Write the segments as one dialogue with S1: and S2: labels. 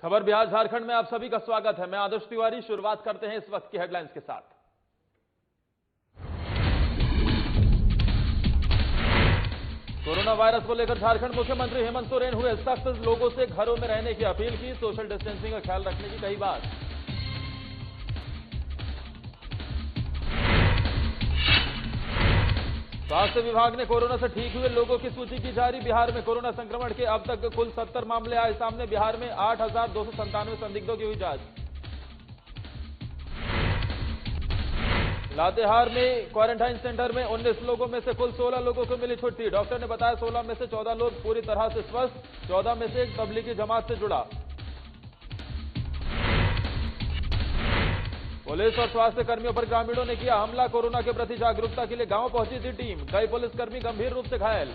S1: खबर बिहार झारखंड में आप सभी का स्वागत है। मैं आदर्श तिवारी। शुरुआत करते हैं इस वक्त की हेडलाइंस के साथ। कोरोना वायरस को लेकर झारखंड मुख्यमंत्री हेमंत सोरेन हुए सख्त। लोगों से घरों में रहने की अपील की, सोशल डिस्टेंसिंग का ख्याल रखने की कही बात। स्वास्थ्य विभाग ने कोरोना से ठीक हुए लोगों की सूची की जारी। बिहार में कोरोना संक्रमण के अब तक कुल 70 मामले आए सामने। बिहार में 8,297 संदिग्धों की हुई जांच। लातेहार में क्वारंटाइन सेंटर में 19 लोगों में से कुल 16 लोगों को मिली छुट्टी। डॉक्टर ने बताया 16 में से 14 लोग पूरी तरह से स्वस्थ, 14 में से एक तबलीगी जमात से जुड़ा। पुलिस और स्वास्थ्य कर्मियों पर ग्रामीणों ने किया हमला। कोरोना के प्रति जागरूकता के लिए गांव पहुंची थी टीम। कई पुलिसकर्मी गंभीर रूप से घायल।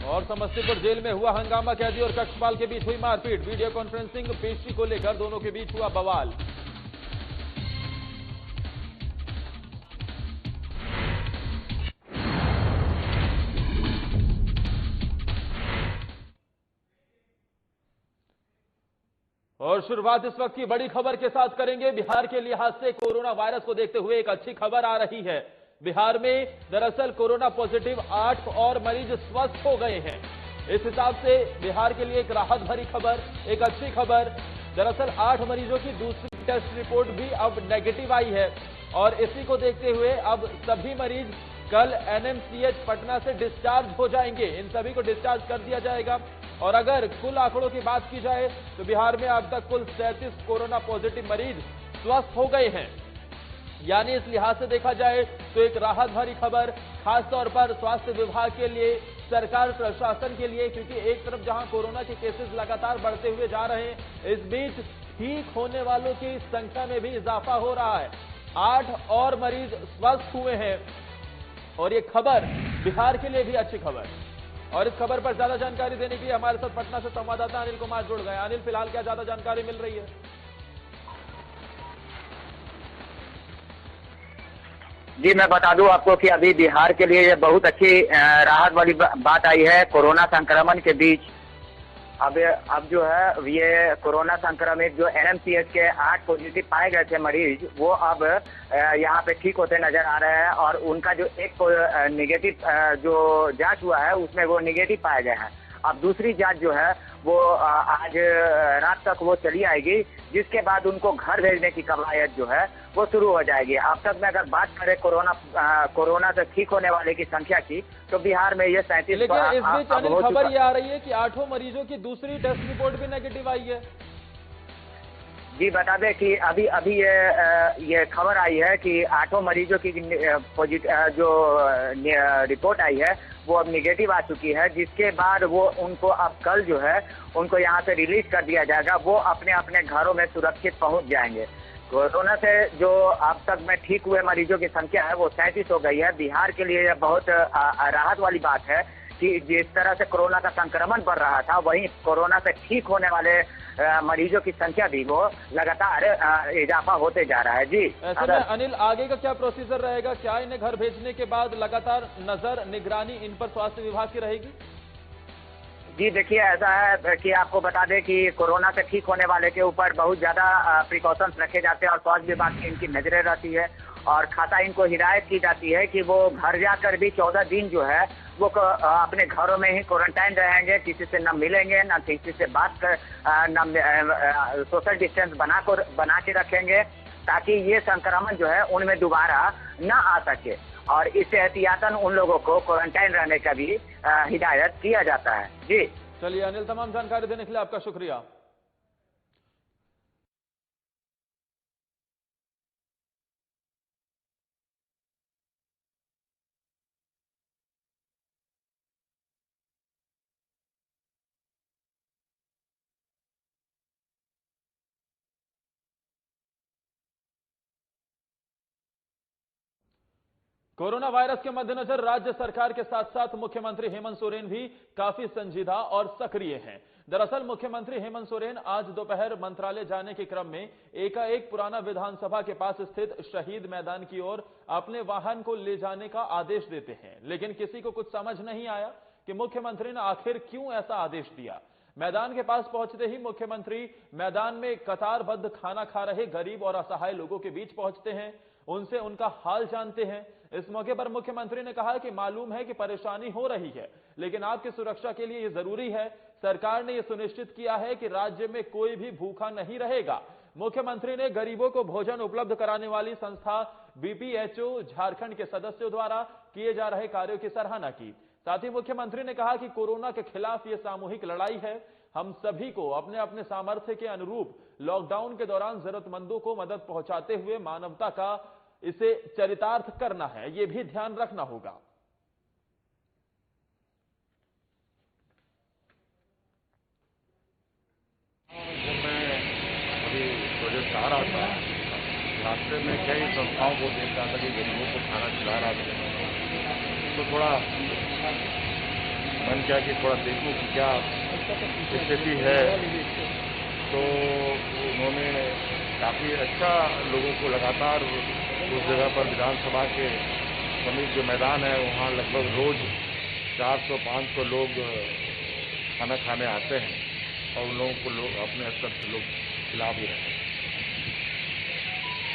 S1: और समस्तीपुर जेल में हुआ हंगामा। कैदी और कक्षपाल के बीच हुई मारपीट। वीडियो कॉन्फ्रेंसिंग पेशी को लेकर दोनों के बीच हुआ बवाल। और शुरुआत इस वक्त की बड़ी खबर के साथ करेंगे। बिहार के लिहाज से कोरोना वायरस को देखते हुए एक अच्छी खबर आ रही है। बिहार में दरअसल कोरोना पॉजिटिव 8 और मरीज स्वस्थ हो गए हैं। इस हिसाब से बिहार के लिए एक राहत भरी खबर, एक अच्छी खबर। दरअसल 8 मरीजों की दूसरी टेस्ट रिपोर्ट भी अब नेगेटिव आई है और इसी को देखते हुए अब सभी मरीज कल एनएमसीएच पटना से डिस्चार्ज हो जाएंगे। इन सभी को डिस्चार्ज कर दिया जाएगा। और अगर कुल आंकड़ों की बात की जाए तो बिहार में अब तक कुल 37 कोरोना पॉजिटिव मरीज स्वस्थ हो गए हैं। यानी इस लिहाज से देखा जाए तो एक राहत भरी खबर, खासतौर पर स्वास्थ्य विभाग के लिए, सरकार प्रशासन के लिए, क्योंकि एक तरफ जहां कोरोना के केसेस लगातार बढ़ते हुए जा रहे हैं, इस बीच ठीक होने वालों की संख्या में भी इजाफा हो रहा है। 8 और मरीज स्वस्थ हुए हैं और ये खबर बिहार के लिए भी अच्छी खबर। और इस खबर पर ज्यादा जानकारी देने के लिए हमारे साथ पटना से संवाददाता अनिल कुमार जुड़ गए। अनिल, फिलहाल क्या ज्यादा जानकारी मिल रही है?
S2: जी, मैं बता दूं आपको कि अभी बिहार के लिए ये बहुत अच्छी राहत वाली बात आई है। कोरोना संक्रमण के बीच अब जो है ये कोरोना संक्रमित जो एनएमसीएच के 8 पॉजिटिव पाए गए थे मरीज, वो अब यहाँ पे ठीक होते नजर आ रहे हैं और उनका जो एक निगेटिव जो जांच हुआ है उसमें वो निगेटिव पाए गए हैं। अब दूसरी जांच जो है वो आज रात तक वो चली आएगी, जिसके बाद उनको घर भेजने की कवायद जो है वो शुरू हो जाएगी। अब तक में अगर बात करें कोरोना से ठीक होने वाले की संख्या की, तो बिहार में ये 37।
S1: लेकिन इस बीच अनिल खबर ये आ रही है कि 8 मरीजों की दूसरी टेस्ट रिपोर्ट भी नेगेटिव आई है।
S2: जी, बता दें कि अभी ये खबर आई है कि 8 मरीजों की जो रिपोर्ट आई है वो अब निगेटिव आ चुकी है, जिसके बाद वो उनको अब कल जो है उनको यहाँ से रिलीज कर दिया जाएगा। वो अपने अपने घरों में सुरक्षित पहुंच जाएंगे। कोरोना से जो अब तक में ठीक हुए मरीजों की संख्या है वो 37 हो गई है। बिहार के लिए यह बहुत राहत वाली बात है कि जिस तरह से कोरोना का संक्रमण बढ़ रहा था, वहीं कोरोना से ठीक होने वाले मरीजों की संख्या भी वो लगातार इजाफा होते जा रहा है। जी,
S1: ऐसे में अनिल, आगे का क्या प्रोसीजर रहेगा? क्या इन्हें घर भेजने के बाद लगातार नजर, निगरानी इन पर स्वास्थ्य विभाग की रहेगी?
S2: जी, देखिए, ऐसा है कि आपको बता दें कि कोरोना से ठीक होने वाले के ऊपर बहुत ज्यादा प्रिकॉशंस रखे जाते हैं और स्वास्थ्य विभाग की इनकी नजरें रहती है और खासा इनको हिदायत की जाती है कि वो घर जाकर भी 14 दिन जो है वो अपने घरों में ही क्वारंटाइन रहेंगे। किसी से न मिलेंगे, न किसी से बात कर, न सोशल डिस्टेंस बना के रखेंगे, ताकि ये संक्रमण जो है उनमें दोबारा न आ सके। और इससे एहतियातन उन लोगों को क्वारंटाइन रहने का भी हिदायत किया जाता है। जी,
S1: चलिए अनिल, तमाम जानकारी देने के लिए आपका शुक्रिया। कोरोना वायरस के मद्देनजर राज्य सरकार के साथ साथ मुख्यमंत्री हेमंत सोरेन भी काफी संजीदा और सक्रिय हैं। दरअसल मुख्यमंत्री हेमंत सोरेन आज दोपहर मंत्रालय जाने के क्रम में एकाएक पुराना विधानसभा के पास स्थित शहीद मैदान की ओर अपने वाहन को ले जाने का आदेश देते हैं, लेकिन किसी को कुछ समझ नहीं आया कि मुख्यमंत्री ने आखिर क्यों ऐसा आदेश दिया। मैदान के पास पहुंचते ही मुख्यमंत्री मैदान में कतारबद्ध खाना खा रहे गरीब और असहाय लोगों के बीच पहुंचते हैं, उनसे उनका हाल जानते हैं। इस मौके पर मुख्यमंत्री ने कहा कि मालूम है कि परेशानी हो रही है, लेकिन आपकी सुरक्षा के लिए यह जरूरी है। सरकार ने यह सुनिश्चित किया है कि राज्य में कोई भी भूखा नहीं रहेगा। मुख्यमंत्री ने गरीबों को भोजन उपलब्ध कराने वाली संस्था बीपीएचओ झारखंड के सदस्यों द्वारा किए जा रहे कार्यों की सराहना की। साथ ही मुख्यमंत्री ने कहा कि कोरोना के खिलाफ यह सामूहिक लड़ाई है। हम सभी को अपने अपने सामर्थ्य के अनुरूप लॉकडाउन के दौरान जरूरतमंदों को मदद पहुंचाते हुए मानवता का इसे चरितार्थ करना है, यह भी ध्यान रखना होगा।
S3: प्रोजेक्ट आ रहा था, रास्ते में कई संस्थाओं को देख रहा था कि गरीबों को खाना खिला रहा था, तो थोड़ा मन किया कि थोड़ा देखूं कि क्या स्थिति है। तो उन्होंने काफ़ी अच्छा लोगों को लगातार उस जगह पर विधानसभा के समीप जो मैदान है वहाँ लगभग रोज 400-500 लोग खाना खाने आते हैं और उन लोगों को लोग अपने स्तर से लोग खिला भी रहे हैं।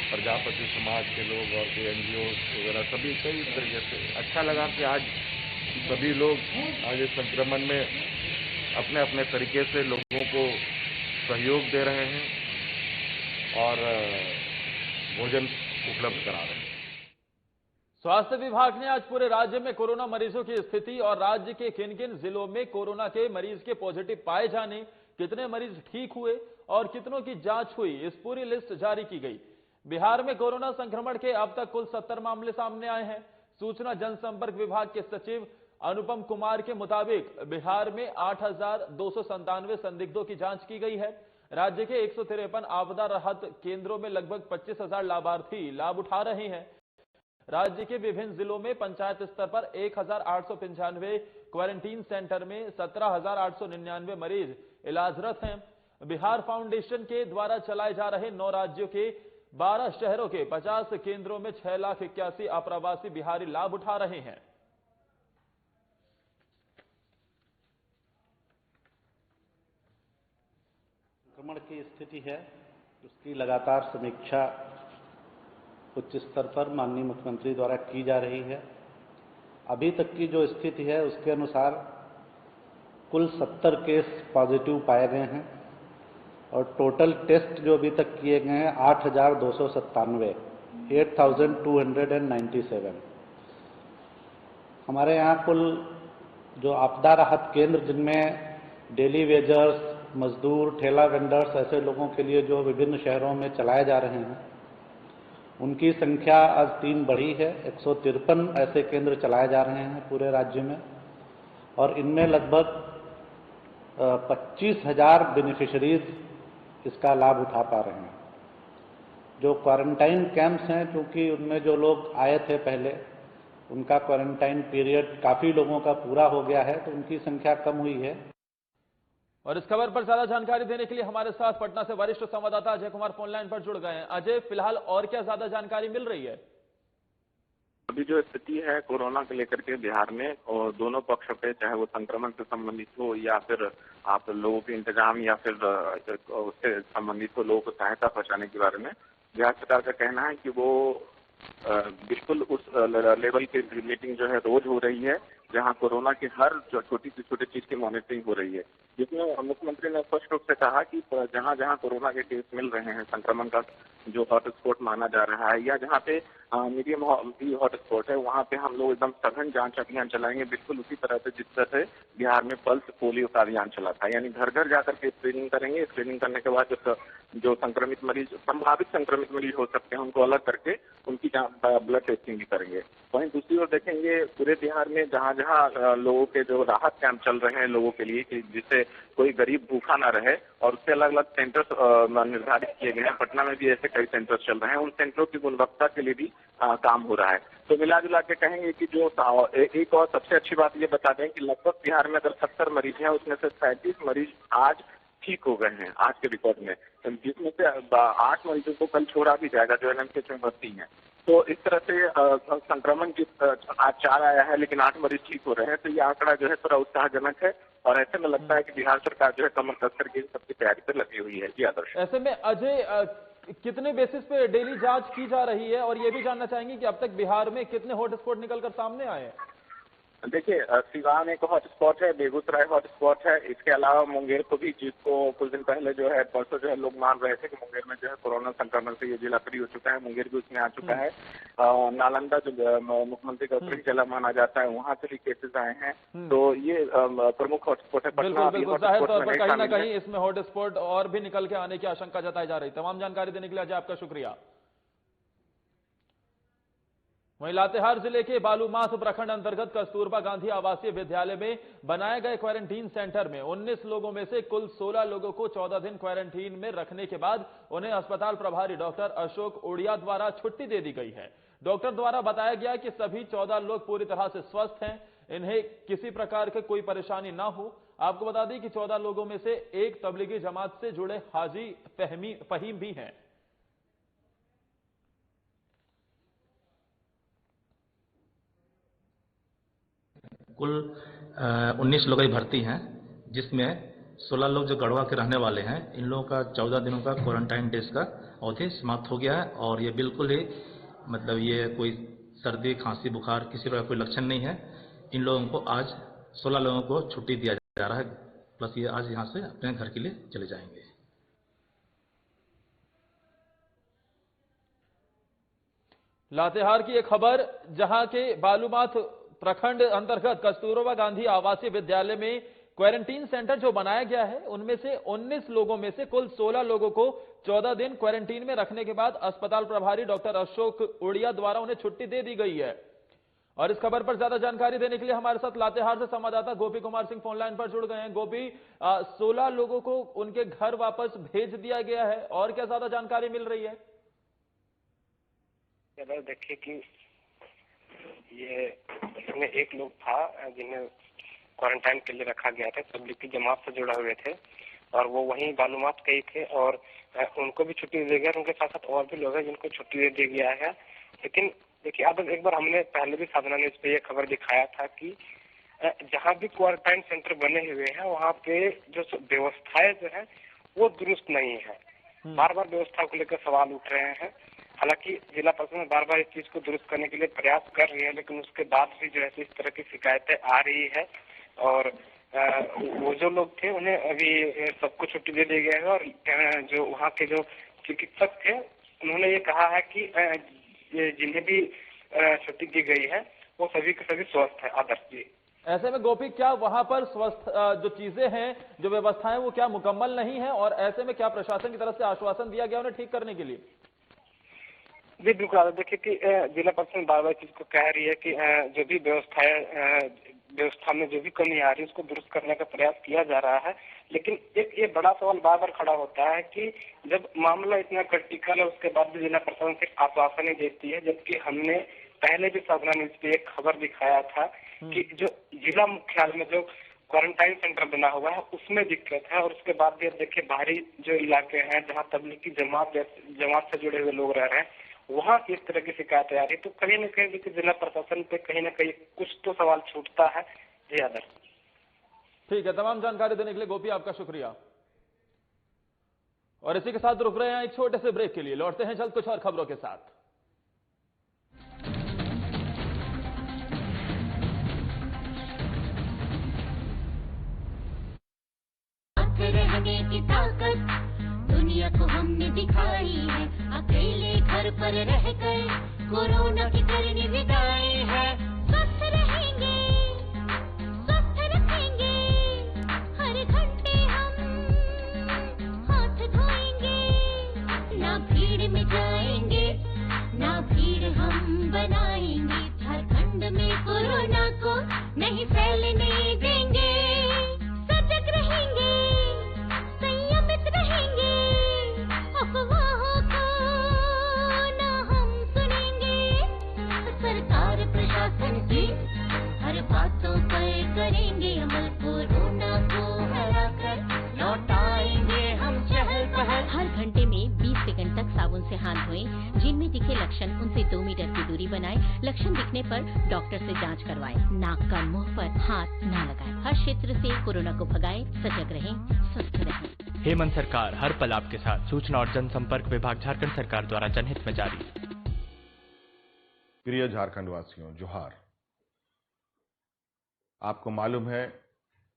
S3: प्रजापति समाज के लोग और कोई एनजीओ वगैरह सभी कई तरीके से अच्छा लगा कि आज सभी लोग आज इस संक्रमण में अपने अपने तरीके से लोगों को सहयोग दे रहे हैं और भोजन उपलब्ध करा रहे हैं।
S1: स्वास्थ्य विभाग ने आज पूरे राज्य में कोरोना मरीजों की स्थिति और राज्य के किन किन जिलों में कोरोना के मरीज के पॉजिटिव पाए जाने, कितने मरीज ठीक हुए और कितनों की जांच हुई, इस पूरी लिस्ट जारी की गई। बिहार में कोरोना संक्रमण के अब तक कुल 70 मामले सामने आए हैं। सूचना जनसंपर्क विभाग के सचिव अनुपम कुमार के मुताबिक बिहार में 8,297 संदिग्धों की जांच की गई है। राज्य के 153 आपदा राहत केंद्रों में लगभग 25,000 लाभार्थी लाभ उठा रहे हैं। राज्य के विभिन्न जिलों में पंचायत स्तर पर 1,895 क्वारंटीन सेंटर में 17,899 मरीज इलाजरत हैं। बिहार फाउंडेशन के द्वारा चलाए जा रहे 9 राज्यों के 12 शहरों के 50 केंद्रों में 6,81,000 अप्रवासी बिहारी लाभ उठा रहे हैं।
S4: संक्रमण की स्थिति है, उसकी लगातार समीक्षा उच्च स्तर पर माननीय मुख्यमंत्री द्वारा की जा रही है। अभी तक की जो स्थिति है उसके अनुसार कुल 70 केस पॉजिटिव पाए गए हैं और टोटल टेस्ट जो अभी तक किए गए हैं 8,297 हमारे यहाँ कुल जो आपदा राहत केंद्र जिनमें डेली वेजर्स, मजदूर, ठेला वेंडर्स ऐसे लोगों के लिए जो विभिन्न शहरों में चलाए जा रहे हैं उनकी संख्या आज 3 बढ़ी है। 153 ऐसे केंद्र चलाए जा रहे हैं पूरे राज्य में और इनमें लगभग 25,000 बेनिफिशरीज इसका लाभ उठा पा रहे हैं। जो क्वारंटाइन कैंप्स हैं, क्योंकि उनमें जो लोग आए थे पहले उनका क्वारंटाइन पीरियड काफ़ी लोगों का पूरा हो गया है, तो उनकी संख्या कम हुई है।
S1: और इस खबर पर ज्यादा जानकारी देने के लिए हमारे साथ पटना से वरिष्ठ संवाददाता अजय कुमार फोन लाइन पर जुड़ गए हैं। अजय, फिलहाल और क्या ज्यादा जानकारी मिल रही है?
S5: अभी जो स्थिति है कोरोना को लेकर के बिहार में, और दोनों पक्षों पे, चाहे वो संक्रमण से संबंधित हो या फिर आप लोगों के इंतजाम या फिर उससे संबंधित हो, लोगों को सहायता पहुंचाने के बारे में बिहार सरकार का कहना है कि वो बिल्कुल उस लेवल की मीटिंग जो है रोज हो रही है जहां कोरोना की हर छोटी से छोटी चीज की मॉनिटरिंग हो रही है, जिसमें मुख्यमंत्री ने स्पष्ट रूप से कहा कि जहां जहां कोरोना के केस मिल रहे हैं, संक्रमण का जो हॉटस्पॉट माना जा रहा है या जहां पे मीडियम हॉटस्पॉट है, वहां पे हम लोग एकदम सघन जांच अभियान चलाएंगे, बिल्कुल उसी तरह से जिस तरह से बिहार में पल्स पोलियो का अभियान चला था। यानी घर घर जाकर के स्क्रीनिंग करेंगे। स्क्रीनिंग करने के बाद जो संक्रमित मरीज, संभावित संक्रमित मरीज हो सकते हैं, उनको अलग करके उनकी ब्लड टेस्टिंग भी करेंगे। वहीं दूसरी ओर देखेंगे पूरे बिहार में जहां जहां लोगों के जो राहत कैंप चल रहे हैं लोगों के लिए, कि जिससे कोई गरीब भूखा ना रहे, और उससे अलग अलग सेंटर्स निर्धारित किए गए हैं। पटना में भी ऐसे कई सेंटर्स चल रहे हैं। उन सेंटरों की गुणवत्ता के लिए भी काम हो रहा है। तो मिला जुला के कहेंगे कि जो एक और सबसे अच्छी बात ये बता दें कि लगभग बिहार में अगर 70 मरीज हैं उसमें से 37 मरीज आज ठीक हो गए हैं आज के रिकॉर्ड में, जिसमें से 8 मरीजों को कल छोड़ा भी जाएगा जो एनएमसीएच में भर्ती हैं। तो इस तरह से संक्रमण की आज 4 आया है, लेकिन 8 मरीज ठीक हो रहे हैं। तो ये आंकड़ा जो है थोड़ा उत्साहजनक है और ऐसे में लगता है कि बिहार सरकार जो है कमर कस करके सबकी तैयारी पर लगी हुई है। जी आदर्श।
S1: ऐसे में अजय, कितने बेसिस पे डेली जांच की जा रही है, और ये भी जानना चाहेंगे कि अब तक बिहार में कितने हॉटस्पॉट निकलकर सामने आए हैं?
S5: देखिए, सिवान एक हॉटस्पॉट है, बेगूसराय हॉटस्पॉट है, इसके अलावा मुंगेर को भी, जिसको कुछ दिन पहले जो है परसों जो है लोग मान रहे थे कि मुंगेर में जो है कोरोना संक्रमण से ये जिला फ्री हो चुका है, मुंगेर भी उसमें आ चुका है। नालंदा जो मुख्यमंत्री का गृह जिला माना जाता है, वहाँ से भी केसेस आए हैं। तो ये प्रमुख हॉटस्पॉट है।
S1: बिल्कुल बिल्कुल, जाहिर तौर पर कहीं ना कहीं इसमें हॉटस्पॉट और भी निकल के आने की आशंका जताई जा रही। तमाम जानकारी देने के लिए अजय आपका शुक्रिया। वहीं लातेहार जिले के बालूमाथ प्रखंड अंतर्गत कस्तूरबा गांधी आवासीय विद्यालय में बनाए गए क्वारंटीन सेंटर में 19 लोगों में से कुल 16 लोगों को 14 दिन क्वारंटीन में रखने के बाद उन्हें अस्पताल प्रभारी डॉक्टर अशोक उड़िया द्वारा छुट्टी दे दी गई है। डॉक्टर द्वारा बताया गया कि सभी 14 लोग पूरी तरह से स्वस्थ हैं, इन्हें किसी प्रकार की कोई परेशानी ना हो। आपको बता दें कि 14 लोगों में से एक तबलीगी जमात से जुड़े हाजी फहीम भी हैं।
S6: कुल 19 लोग भर्ती हैं, जिसमें 16 लोग जो गढ़वा के रहने वाले हैं। इन लोगों का 14 दिनों का क्वारंटाइन डेज का अवधि समाप्त हो गया है और ये बिल्कुल ही मतलब ये कोई सर्दी खांसी बुखार किसी प्रकार कोई लक्षण नहीं है। इन लोगों को आज 16 लोगों को छुट्टी दिया जा रहा है, प्लस ये आज यहाँ से अपने घर के लिए चले जाएंगे।
S1: लातेहार की एक खबर, जहां के बालूमाथ प्रखंड अंतर्गत कस्तूरबा गांधी आवासीय विद्यालय में क्वारंटीन सेंटर जो बनाया गया है, उनमें से 19 लोगों में से कुल 16 लोगों को 14 दिन क्वारंटीन में रखने के बाद अस्पताल प्रभारी डॉक्टर अशोक उड़िया द्वारा उन्हें छुट्टी दे दी गई है। और इस खबर पर ज्यादा जानकारी देने के लिए हमारे साथ लातेहार से संवाददाता गोपी कुमार सिंह फोनलाइन पर जुड़ गए हैं। गोपी, 16 लोगों को उनके घर वापस भेज दिया गया है, और क्या ज्यादा जानकारी मिल रही है?
S7: देखिए कि ये इसमें एक लोग था जिन्हें क्वारंटाइन के लिए रखा गया था, तबलीगी जमात से जुड़े हुए थे और वो वहीं बालूमाथ के ही थे और उनको भी छुट्टी दे दिया। उनके साथ साथ और भी लोग हैं जिनको छुट्टी दे दिया गया है। लेकिन देखिए, अब एक बार हमने पहले भी साधना न्यूज पे ये खबर दिखाया था कि जहाँ भी क्वारंटाइन सेंटर बने हुए हैं वहाँ पे जो व्यवस्थाएं जो है वो दुरुस्त नहीं है। बार बार व्यवस्था को लेकर सवाल उठ रहे हैं। हालांकि जिला प्रशासन बार बार इस चीज को दुरुस्त करने के लिए प्रयास कर रही है, लेकिन उसके बाद भी जो है इस तरह की शिकायतें आ रही है और वो जो लोग थे उन्हें अभी सबको छुट्टी दे दी गई है। और जो वहाँ के जो चिकित्सक थे उन्होंने ये कहा है कि जिन्हें भी छुट्टी दी गई है वो सभी के सभी स्वस्थ है। आदर्श जी,
S1: ऐसे में गोपी, क्या वहां पर स्वस्थ जो चीजें हैं, जो व्यवस्थाएं, वो क्या मुकम्मल नहीं है, और ऐसे में क्या प्रशासन की तरफ से आश्वासन दिया गया उन्हें ठीक करने के लिए?
S7: जी बिल्कुल, देखिए कि जिला प्रशासन बार बार चीज को कह रही है कि जो भी व्यवस्था में जो भी कमी आ रही है उसको दुरुस्त करने का प्रयास किया जा रहा है। लेकिन एक ये बड़ा सवाल बार बार खड़ा होता है कि जब मामला इतना क्रिटिकल है उसके बाद भी जिला प्रशासन सिर्फ आश्वासन ही देती है, जबकि हमने पहले भी साधना न्यूज पे एक खबर दिखाया था कि जो जिला मुख्यालय में जो क्वारंटाइन सेंटर बना हुआ है उसमें दिक्कत है। और उसके बाद भी देखिए बाहरी जो इलाके हैं जहाँ तबलीगी जमात से जुड़े हुए लोग रह रहे हैं वहाँ इस तरह की शिकायतें आ रही, तो कहीं न कहीं देखिए जिला प्रशासन पे कहीं न कहीं कुछ तो सवाल छूटता है। जी आदर्श,
S1: ठीक है, तमाम जानकारी देने के लिए गोपी आपका शुक्रिया। और इसी के साथ रुक रहे हैं एक छोटे से ब्रेक के लिए, लौटते हैं जल्द कुछ और खबरों के साथ।
S8: रहने की ताकत दुनिया को हमने दिखाई है, अकेले घर पर रहकर कोरोना की करनी विदाई है। स्वस्थ रहेंगे, स्वस्थ रखेंगे, हर घंटे हम हाथ धोएंगे, ना भीड़ में जाएंगे, ना भीड़ हम बनाएंगे, झारखंड में कोरोना को नहीं फैलने देंगे। सजग रहेंगे, संयमित रहेंगे, अफवाहों को ना हम सुनेंगे, सरकार प्रशासन की हर बातों पर करेंगे अमल, कोरोना को हराकर लौटाएंगे हम चहल पहल।
S9: हर घंटे में 20 सेकंड तक साबुन से हाथ धोएं, जिनमें दिखे लक्षण उनसे 2 मीटर
S8: लगने पर डॉक्टर से जांच करवाएं। नाक कान मुंह पर हाथ न लगाएं। हर क्षेत्र से कोरोना को भगाएं। सजग रहें, स्वस्थ रहें।
S9: हेमंत सरकार, हर पल आपके साथ। सूचना और जनसंपर्क विभाग, झारखंड सरकार द्वारा जनहित में जारी।
S3: प्रिय झारखंड वासियों, जोहार। आपको मालूम है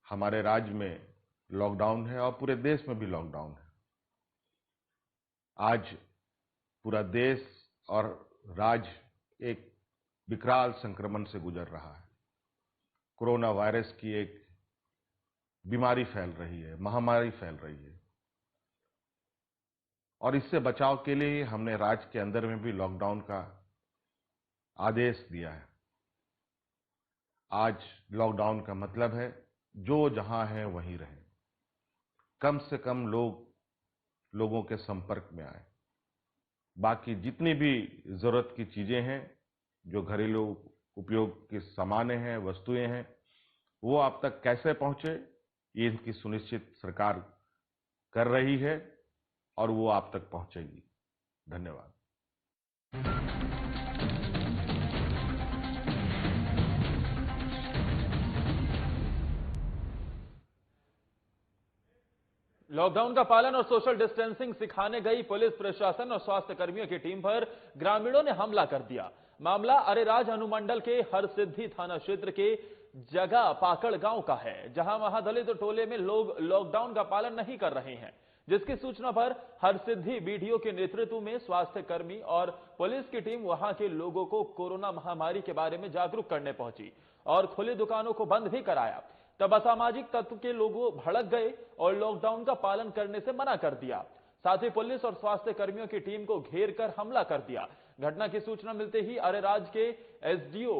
S3: हमारे राज्य में लॉकडाउन है और पूरे देश में भी लॉकडाउन है। आज पूरा देश और राज्य एक विकराल संक्रमण से गुजर रहा है। कोरोना वायरस की एक बीमारी फैल रही है, महामारी फैल रही है, और इससे बचाव के लिए हमने राज्य के अंदर में भी लॉकडाउन का आदेश दिया है। आज लॉकडाउन का मतलब है जो जहां है वहीं रहें, कम से कम लोगों के संपर्क में आए। बाकी जितनी भी जरूरत की चीजें हैं, जो घरेलू उपयोग के सामान हैं, वस्तुएं हैं, वो आप तक कैसे पहुंचे, ये इनकी सुनिश्चित सरकार कर रही है और वो आप तक पहुंचेगी। धन्यवाद।
S1: लॉकडाउन का पालन और सोशल डिस्टेंसिंग सिखाने गई पुलिस प्रशासन और स्वास्थ्य कर्मियों की टीम पर ग्रामीणों ने हमला कर दिया। मामला अरेराज अनुमंडल के हरसिद्धि थाना क्षेत्र के जगह पाकड़ गांव का है, जहां महादलित टोले में लोग लॉकडाउन का पालन नहीं कर रहे हैं, जिसकी सूचना पर हरसिद्धि बीडीओ के नेतृत्व में स्वास्थ्य कर्मी और पुलिस की टीम वहां के लोगों को कोरोना महामारी के बारे में जागरूक करने पहुंची और खुली दुकानों को बंद भी कराया। तब असामाजिक तत्व के लोग भड़क गए और लॉकडाउन का पालन करने से मना कर दिया। साथ ही पुलिस और स्वास्थ्य कर्मियों की टीम को घेर कर हमला कर दिया। घटना की सूचना मिलते ही अरेराज के एसडीओ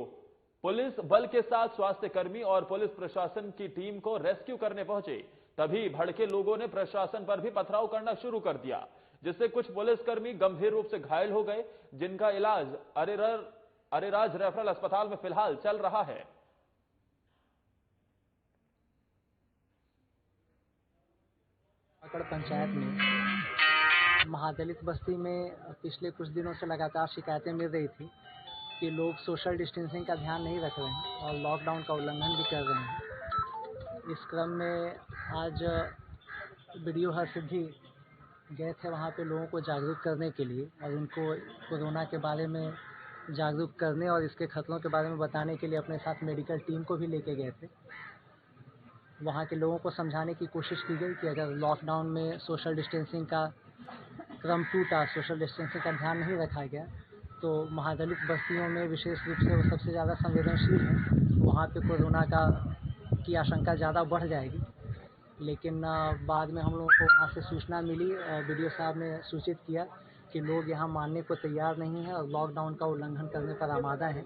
S1: पुलिस बल के साथ स्वास्थ्य कर्मी और पुलिस प्रशासन की टीम को रेस्क्यू करने पहुंचे। तभी भड़के लोगों ने प्रशासन पर भी पथराव करना शुरू कर दिया, जिससे कुछ पुलिसकर्मी गंभीर रूप से घायल हो गए, जिनका इलाज अरेराज रेफरल अस्पताल में फिलहाल चल रहा है।
S10: पाकड़ पंचायत में महादलित बस्ती में पिछले कुछ दिनों से लगातार शिकायतें मिल रही थी कि लोग सोशल डिस्टेंसिंग का ध्यान नहीं रख रहे हैं और लॉकडाउन का उल्लंघन भी कर रहे हैं। इस क्रम में आज बीडीओ हरसिद्धि गए थे वहाँ पे लोगों को जागरूक करने के लिए और उनको कोरोना के बारे में जागरूक करने और इसके खतरों के बारे में बताने के लिए अपने साथ मेडिकल टीम को भी लेके गए थे। वहाँ के लोगों को समझाने की कोशिश की गई कि अगर लॉकडाउन में सोशल डिस्टेंसिंग का क्रम टूटा, सोशल डिस्टेंसिंग का ध्यान नहीं रखा गया, तो महादलित बस्तियों में विशेष रूप से वो सबसे ज़्यादा संवेदनशील हैं, वहाँ पे कोरोना की आशंका ज़्यादा बढ़ जाएगी। लेकिन बाद में हम लोगों को वहाँ से सूचना मिली, बीडीओ साहब ने सूचित किया कि लोग यहाँ मानने को तैयार नहीं हैं और लॉकडाउन का उल्लंघन करने पर आमादा हैं।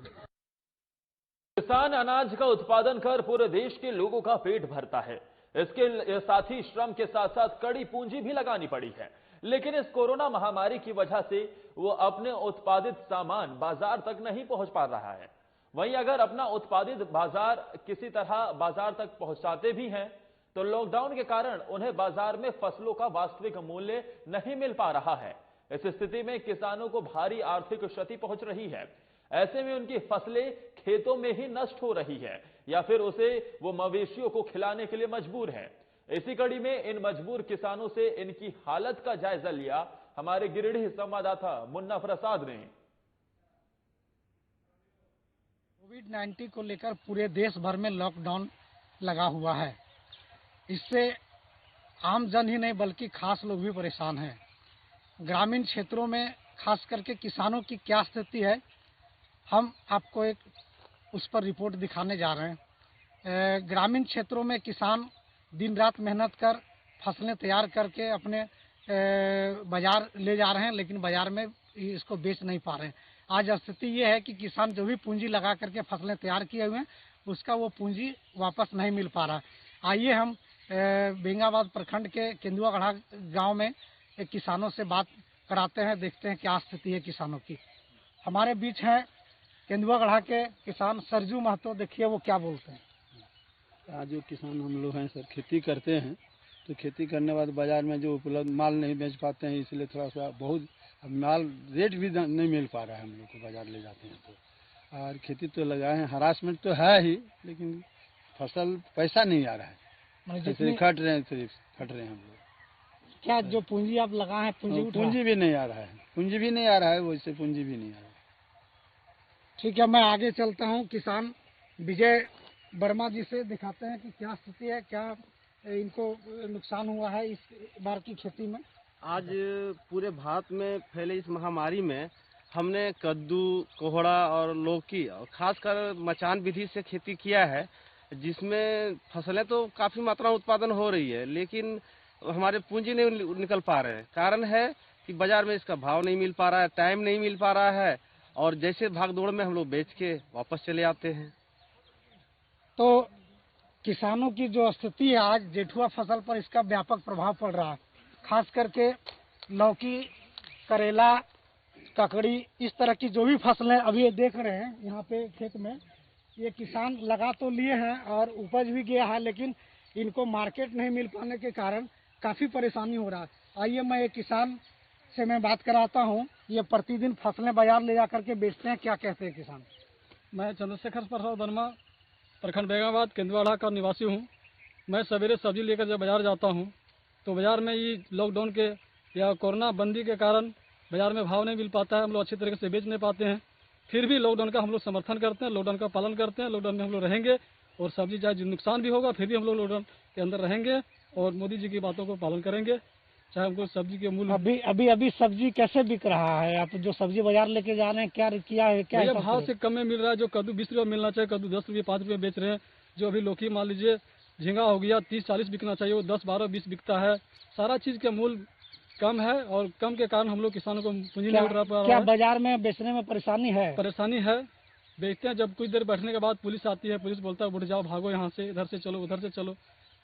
S1: किसान अनाज का उत्पादन कर पूरे देश के लोगों का पेट भरता है। इसके साथ ही श्रम के साथ साथ कड़ी पूंजी भी लगानी पड़ी है, लेकिन इस कोरोना महामारी की वजह से वो अपने उत्पादित सामान बाजार तक नहीं पहुंच पा रहा है। वहीं अगर अपना उत्पादित बाजार किसी तरह बाजार तक पहुंचाते भी हैं, तो लॉकडाउन के कारण उन्हें बाजार में फसलों का वास्तविक मूल्य नहीं मिल पा रहा है। इस स्थिति में किसानों को भारी आर्थिक क्षति पहुंच रही है। ऐसे में उनकी फसलें खेतों में ही नष्ट हो रही है या फिर उसे वो मवेशियों को खिलाने के लिए मजबूर है। इसी कड़ी में इन मजबूर किसानों से इनकी हालत का जायजा लिया हमारे गिरिडीह संवाददाता मुन्ना प्रसाद ने।
S11: कोविड-19 को लेकर पूरे देश भर में लॉकडाउन लगा हुआ है। इससे आम जन ही नहीं बल्कि खास लोग भी परेशान हैं। ग्रामीण क्षेत्रों में खास करके किसानों की क्या स्थिति है, हम आपको एक उस पर रिपोर्ट दिखाने जा रहे हैं। ग्रामीण क्षेत्रों में किसान दिन रात मेहनत कर फसलें तैयार करके अपने बाजार ले जा रहे हैं, लेकिन बाजार में इसको बेच नहीं पा रहे हैं। आज स्थिति ये है कि किसान जो भी पूंजी लगा करके फसलें तैयार किए हुए हैं, उसका वो पूंजी वापस नहीं मिल पा रहा। आइए हम बेंगाबाद प्रखंड के केंदुआगढ़ा गांव में एक किसानों से बात कराते हैं, देखते हैं क्या स्थिति है किसानों की। हमारे बीच हैं केंदुआगढ़ा के किसान सरजू महतो, देखिए वो क्या बोलते हैं।
S12: आज जो किसान हम लोग हैं सर, खेती करते हैं, तो खेती करने के बाद बाजार में जो उपलब्ध माल नहीं बेच पाते हैं, इसलिए थोड़ा सा बहुत माल रेट भी नहीं मिल पा रहा है हम लोग को, बाजार ले जाते हैं तो। और खेती तो लगाए हैं, हरासमेंट तो है ही, लेकिन फसल पैसा नहीं आ रहा है। जैसे खट रहे हैं, सिर्फ खट रहे हैं हम लोग।
S11: क्या जो पूंजी आप लगाए हैं
S12: पूंजी भी नहीं आ रहा है, पूंजी भी नहीं आ रहा है, वैसे पूंजी भी नहीं आ रहा है।
S11: ठीक है, मैं आगे चलता हूँ। किसान विजय वर्मा जी से दिखाते हैं कि क्या स्थिति है, क्या इनको नुकसान हुआ है इस बार की खेती में।
S13: आज पूरे भारत में फैले इस महामारी में हमने कद्दू, कोहड़ा और लौकी और खासकर मचान विधि से खेती किया है, जिसमें फसलें तो काफ़ी मात्रा में उत्पादन हो रही है, लेकिन हमारे पूंजी नहीं निकल पा रहे हैं। कारण है कि बाजार में इसका भाव नहीं मिल पा रहा है, टाइम नहीं मिल पा रहा है, और जैसे भागदौड़ में हम लोग बेच के वापस चले आते हैं।
S11: तो किसानों की जो स्थिति है, आज जेठुआ फसल पर इसका व्यापक प्रभाव पड़ रहा है। खास करके लौकी, करेला, ककड़ी, इस तरह की जो भी फसलें अभी देख रहे हैं यहाँ पे खेत में, ये किसान लगा तो लिए हैं और उपज भी गया है, लेकिन इनको मार्केट नहीं मिल पाने के कारण काफ़ी परेशानी हो रहा है। आइए मैं एक किसान से मैं बात कराता हूँ। ये प्रतिदिन फसलें बाजार ले जा करके बेचते हैं, क्या कहते हैं किसान?
S14: मैं चंद्रशेखर प्रसाद वर्मा, प्रखंड बेगाबाद, केंद्रवाड़ा का निवासी हूँ। मैं सवेरे सब्जी लेकर जब बाजार जाता हूँ तो बाजार में ये लॉकडाउन के या कोरोना बंदी के कारण बाजार में भाव नहीं मिल पाता है, हम लोग अच्छी तरीके से बेच नहीं पाते हैं। फिर भी लॉकडाउन का हम लोग समर्थन करते हैं, लॉकडाउन का पालन करते हैं। लॉकडाउन में हम लोग रहेंगे और सब्जी चाहे जो नुकसान भी होगा फिर भी हम लोग लॉकडाउन के अंदर रहेंगे और मोदी जी की बातों को पालन करेंगे, चाहे हमको सब्जी के मूल्य।
S11: अभी सब्जी कैसे बिक रहा है? आप जो सब्जी बाजार लेके जा रहे हैं, क्या किया है? क्या
S14: भाव से कम में मिल रहा है? जो कद्दू 20 रुपये मिलना चाहिए, कद्दू 10 रुपये 5 रुपये बेच रहे हैं। जो अभी लौकी मान लीजिए, झींगा हो गया 30-40 बिकना चाहिए, वो 10-12-20 बिकता है। सारा चीज के मूल्य कम है और कम के कारण हम लोग किसानों को पूंजी नहीं उठा पा रहा है।
S11: क्या बाजार में बेचने में परेशानी है?
S14: परेशानी है, बेचते हैं, जब कुछ देर बैठने के बाद पुलिस आती है, पुलिस बोलता है उठ जाओ, भागो यहाँ से, इधर से चलो, उधर से चलो,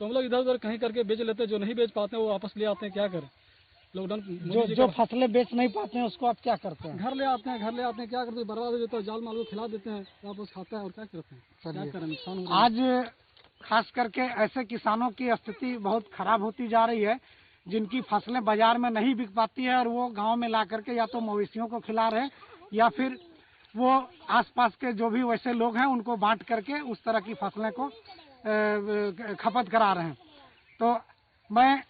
S14: तो हम लोग इधर उधर कहीं करके बेच लेते हैं। जो नहीं बेच पाते हैं वो वापस ले आते हैं, क्या करें। लॉकडाउन
S11: जो फसलें बेच नहीं पाते हैं उसको आप क्या करते हैं?
S14: घर ले आते हैं, क्या करते हैं, बर्बाद हो जाता है, जाल माल को खिला देते हैं, वापस खाता है, और क्या करते हैं, क्या करें, नुकसान।
S11: आज खास करके ऐसे किसानों की स्थिति बहुत खराब होती जा रही है, जिनकी फसलें बाजार में नहीं बिक पाती है और वो गांव में ला करके या तो मवेशियों को खिला रहे हैं या फिर वो आसपास के जो भी वैसे लोग हैं उनको बांट करके उस तरह की फसलें को खपत करा रहे हैं। तो मैं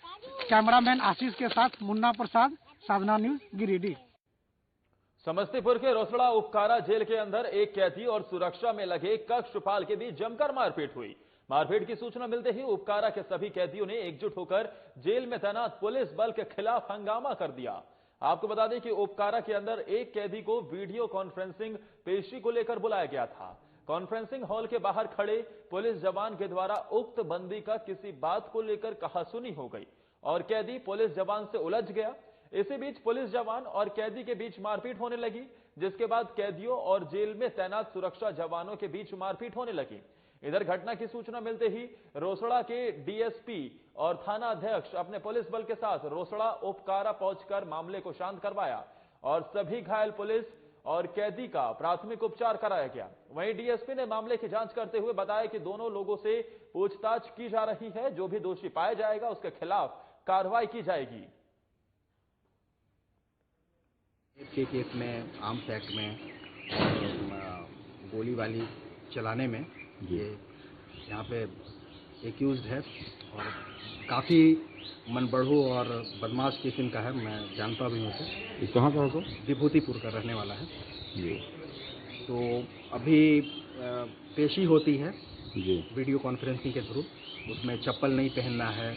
S11: कैमरामैन आशीष के साथ मुन्ना प्रसाद, साधना न्यूज, गिरिडीह।
S1: समस्तीपुर के रोसड़ा उपकारा जेल के अंदर एक कैदी और सुरक्षा में लगे कक्षपाल के बीच जमकर मारपीट हुई। मारपीट की सूचना मिलते ही उपकारा के सभी कैदियों ने एकजुट होकर जेल में तैनात पुलिस बल के खिलाफ हंगामा कर दिया। आपको बता दें कि उपकारा के अंदर एक कैदी को वीडियो कॉन्फ्रेंसिंग पेशी को लेकर बुलाया गया था। कॉन्फ्रेंसिंग हॉल के बाहर खड़े पुलिस जवान के द्वारा उक्त बंदी का किसी बात को लेकर कहासुनी हो गई और कैदी पुलिस जवान से उलझ गया। इसी बीच पुलिस जवान और कैदी के बीच मारपीट होने लगी, जिसके बाद कैदियों और जेल में तैनात सुरक्षा जवानों के बीच मारपीट होने लगी। इधर घटना की सूचना मिलते ही रोसड़ा के डीएसपी और थाना अध्यक्ष अपने पुलिस बल के साथ रोसड़ा उपकारा पहुंचकर मामले को शांत करवाया और सभी घायल पुलिस और कैदी का प्राथमिक उपचार कराया गया। वहीं डीएसपी ने मामले की जांच करते हुए बताया कि दोनों लोगों से पूछताछ की जा रही है, जो भी दोषी पाया जाएगा उसके खिलाफ कार्रवाई की जाएगी।
S15: के केस में, आर्म्स एक्ट में, गोली वाली चलाने में ये यहाँ पे एक्यूज्ड है और काफ़ी मनबढ़ू और बदमाश किस्म का है। मैं जानता भी हूँ उसे।
S3: कहाँ का होगा?
S15: विभूतिपुर का रहने वाला है जी। तो अभी पेशी होती है जी वीडियो कॉन्फ्रेंसिंग के थ्रू। उसमें चप्पल नहीं पहनना है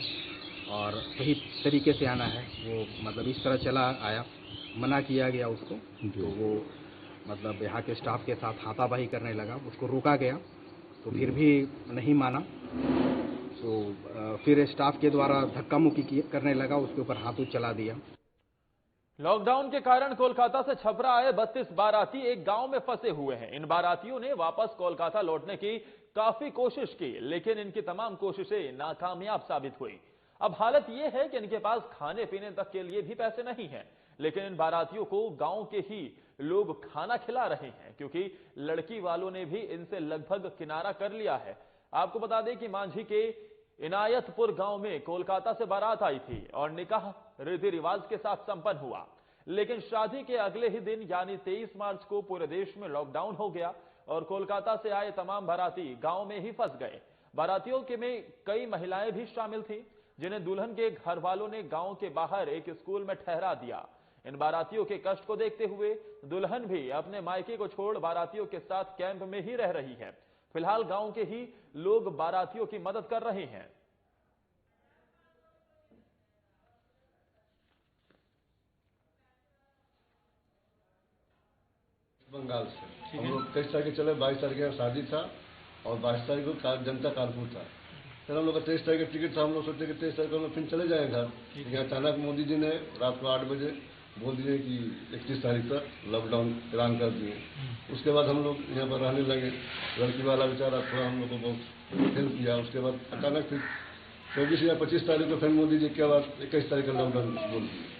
S15: और सही तरीके से आना है। वो मतलब इस तरह चला आया, मना किया गया उसको, तो वो मतलब यहाँ के स्टाफ के साथ हाथापाई करने लगा। उसको रोका गया तो फिर भी नहीं माना, तो फिर स्टाफ के द्वारा धक्का मुक्की करने लगा, उसके ऊपर हाथ चला दिया।
S1: लॉकडाउन के कारण कोलकाता से छपरा आए 32 बाराती एक गांव में फंसे हुए हैं। इन बारातियों ने वापस कोलकाता लौटने की काफी कोशिश की, लेकिन इनकी तमाम कोशिशें नाकामयाब साबित हुई। अब हालत यह है कि इनके पास खाने पीने तक के लिए भी पैसे नहीं हैं, लेकिन इन बारातियों को गांव के ही लोग खाना खिला रहे हैं, क्योंकि लड़की वालों ने भी इनसे लगभग किनारा कर लिया है। आपको बता दें कि मांझी के इनायतपुर गांव में कोलकाता से बारात आई थी और निकाह रीति रिवाज के साथ संपन्न हुआ, लेकिन शादी के अगले ही दिन यानी 23 मार्च को पूरे देश में लॉकडाउन हो गया और कोलकाता से आए तमाम बाराती गांव में ही फंस गए। बारातियों के में कई महिलाएं भी शामिल थीं, जिन्हें दुल्हन के घर वालों ने गांव के बाहर एक स्कूल में ठहरा दिया। इन बारातियों के कष्ट को देखते हुए दुल्हन भी अपने मायके को छोड़ बारातियों के साथ कैंप में ही रह रही है। फिलहाल गांव के ही लोग बारातियों की मदद कर रहे हैं।
S16: बंगाल से हम लोग 23 तारीख चले, 22 तारीख का शादी था और 22 तारीख को जनता कारपुर था। फिर हम लोग का 23 तारीख का टिकट था। हम लोग सोचे कि 23 तारीख को हम लोग फिर चले जाएं घर, लेकिन अचानक मोदी जी ने रात को 8 बजे बोल दिए कि 31 तारीख तक लॉकडाउन ऐलान कर दिए। उसके बाद हम लोग यहाँ पर रहने लगे। लड़की वाला बेचारा थोड़ा हम लोग को बहुत हेल्प किया। उसके बाद अचानक फिर 24 या 25 तारीख को फिर मोदी जी के बाद 21 तारीख का लॉकडाउन बोल दिए।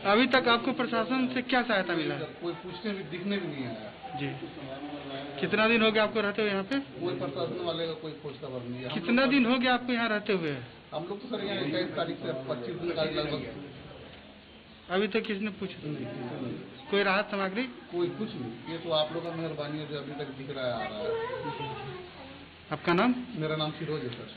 S17: अभी तक आपको प्रशासन से क्या सहायता मिला?
S16: कोई पूछने भी दिखने भी नहीं आया
S17: जी। कितना दिन हो गया आपको रहते हुए यहाँ पे?
S16: कोई प्रशासन वाले का कोई खोज खबर नहीं है।
S17: कितना दिन हो गया आपको यहाँ रहते हुए?
S16: हम लोग तो सर यहाँ 21 तारीख से 25 दिन का लगभग।
S17: अभी तक किसने पूछा? कोई राहत सामग्री?
S16: कोई कुछ नहीं। ये तो आप लोगों का मेहरबानी है जो अभी तक दिख रहा है, आ रहा है।
S17: आपका नाम?
S16: मेरा नाम फिरोज है सर।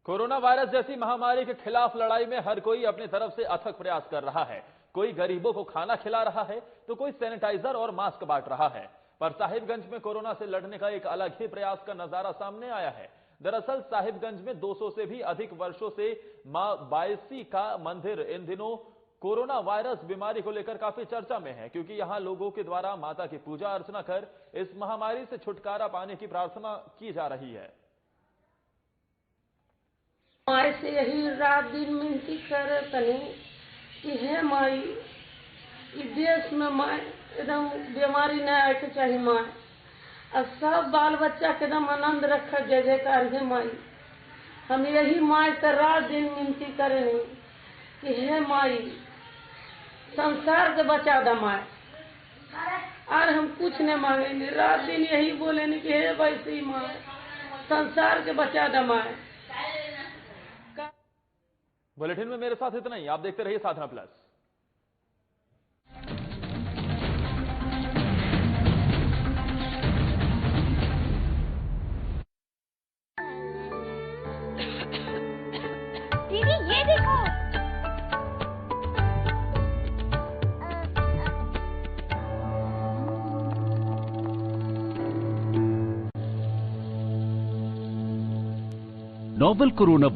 S1: कोरोना वायरस जैसी महामारी के खिलाफ लड़ाई में हर कोई अपनी तरफ से अथक प्रयास कर रहा है। कोई गरीबों को खाना खिला रहा है तो कोई सैनिटाइजर और मास्क बांट रहा है। पर साहिबगंज में कोरोना से लड़ने का एक अलग ही प्रयास का नजारा सामने आया है। दरअसल साहिबगंज में 200 से भी अधिक वर्षों से मां बायसी का मंदिर इन दिनों कोरोना वायरस बीमारी को लेकर काफी चर्चा में है, क्योंकि यहां लोगों के द्वारा माता की पूजा अर्चना कर इस महामारी से छुटकारा पाने की प्रार्थना की जा रही है।
S18: माई से यही रात दिन मिनती करे तनी कि हे माई इस देश में माई एकदम बीमारी न आए के चाहिए माई, और सब बाल बच्चा के एकदम आनंद रख जय जयकार हे माई। हम यही माई से रात दिन मिनती करें कि हे माई संसार से बचा द माई, और हम कुछ नहीं मांगेंगे। रात दिन यही बोले कि हे वैसी माई संसार के बचा द माई।
S1: बुलेटिन में मेरे साथ इतना ही। आप देखते रहिए साधना प्लस।
S19: दीदी ये देखो।
S20: Novel corona